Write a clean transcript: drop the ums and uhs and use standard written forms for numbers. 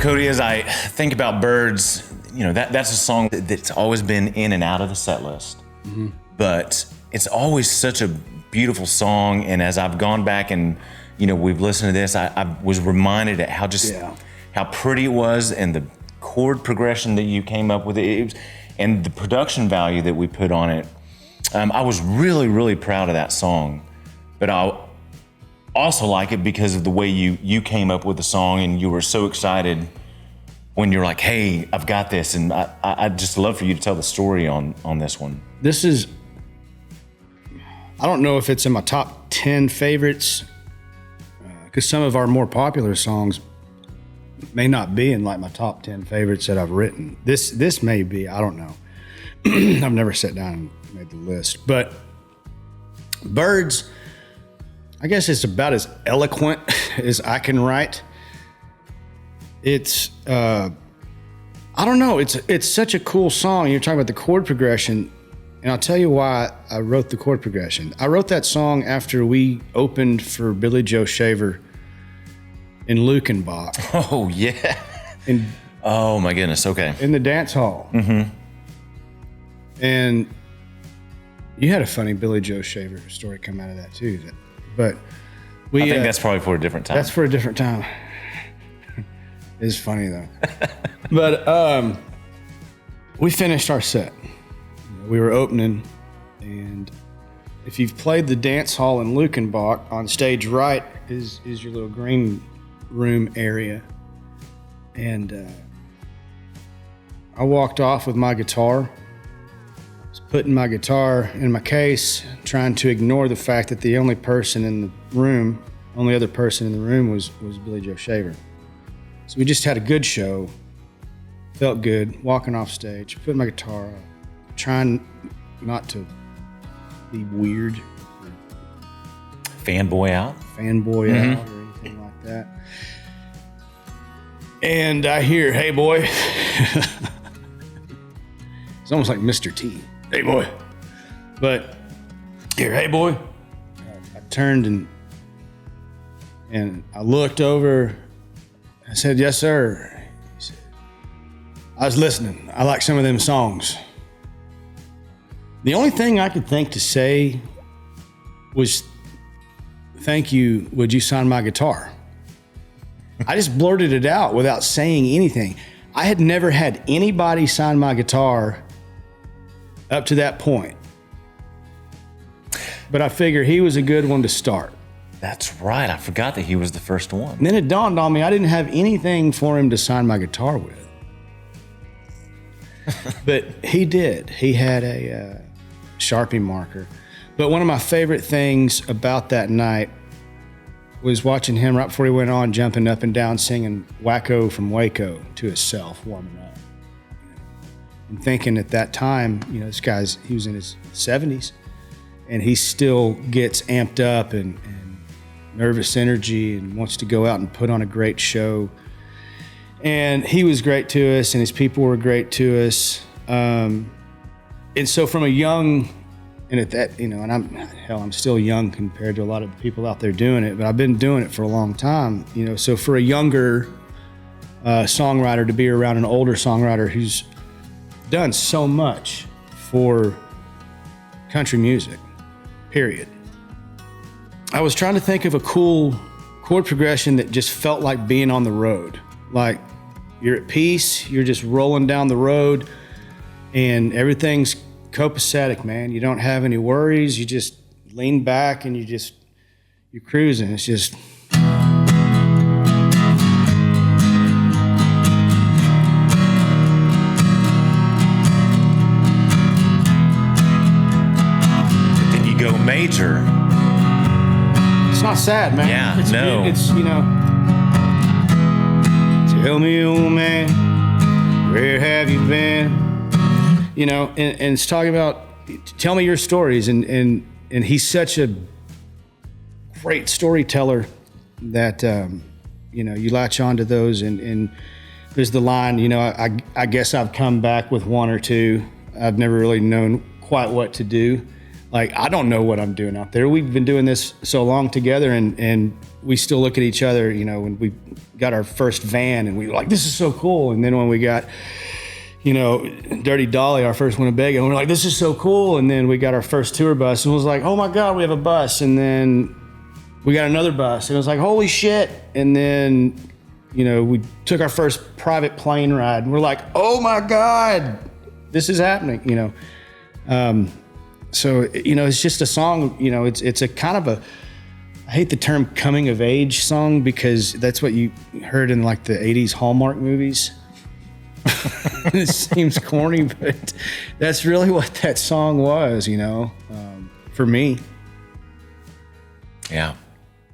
Cody, as I think about Birds, that's a song that's always been in and out of the set list. Mm-hmm. But it's always such a beautiful song. And as I've gone back and, we've listened to this, I was reminded at how pretty it was and the chord progression that you came up with and the production value that we put on it. I was really, really proud of that song. But I also like it because of the way you came up with the song, and you were so excited when you're like, hey, I've got this. And I'd just love for you to tell the story on this one. This is, I don't know if it's in my top 10 favorites, because some of our more popular songs may not be in like my top 10 favorites that I've written. This may be, I don't know. I've never sat down and made the list. But Birds, I guess it's about as eloquent as I can write. It's, I don't know, it's such a cool song. You're talking about the chord progression, and I'll tell you why I wrote the chord progression. I wrote that song after we opened for Billy Joe Shaver in Lukenbach. Oh, yeah. Oh, my goodness, okay. In the dance hall. Mm-hmm. And you had a funny Billy Joe Shaver story come out of that, too. But I think that's probably for a different time. That's for a different time. It's funny though. But we finished our set. We were opening, and if you've played the dance hall in Lukenbach, on stage right is your little green room area. And I walked off with my guitar. I was putting my guitar in my case, trying to ignore the fact that the only other person in the room was Billy Joe Shaver. So we just had a good show, felt good, walking off stage, putting my guitar up, trying not to be weird. Fanboy out or anything like that. And I hear, hey boy. It's almost like Mr. T. Hey boy. But here, hey boy. I turned and I looked over. I said, yes, sir. He said, I was listening. I like some of them songs. The only thing I could think to say was, thank you, would you sign my guitar? I just blurted it out without saying anything. I had never had anybody sign my guitar up to that point. But I figured he was a good one to start. That's right. I forgot that he was the first one. And then it dawned on me, I didn't have anything for him to sign my guitar with. But he did. He had a Sharpie marker. But one of my favorite things about that night was watching him right before he went on, jumping up and down, singing Wacko from Waco to himself, warming up. And thinking at that time, this he was in his 70s, and he still gets amped up and nervous energy and wants to go out and put on a great show. And he was great to us, and his people were great to us. And so from a young, and at that, and I'm still young compared to a lot of the people out there doing it, but I've been doing it for a long time, so for a younger songwriter to be around an older songwriter who's done so much for country music, period. I was trying to think of a cool chord progression that just felt like being on the road. Like you're at peace, you're just rolling down the road, and everything's copacetic, man. You don't have any worries. You just lean back and you're cruising. It's just. But then you go major. It's not sad, man. Yeah, it's, no. It's, tell me, old man, where have you been? And it's talking about, tell me your stories. And he's such a great storyteller that, you latch onto those. And there's the line, I guess I've come back with one or two. I've never really known quite what to do. Like, I don't know what I'm doing out there. We've been doing this so long together, and we still look at each other, you know, when we got our first van and we were like, this is so cool. And then when we got, you know, Dirty Dolly, our first Winnebago, and we're like, this is so cool. And then we got our first tour bus and it was like, oh my God, we have a bus. And then we got another bus and it was like, holy shit. And then, you know, we took our first private plane ride and we're like, oh my God, this is happening, you know. So, you know, it's just a song, you know, it's a kind of a, I hate the term coming of age song because that's what you heard in like the 80s Hallmark movies. It seems corny, but that's really what that song was, you know, for me. Yeah.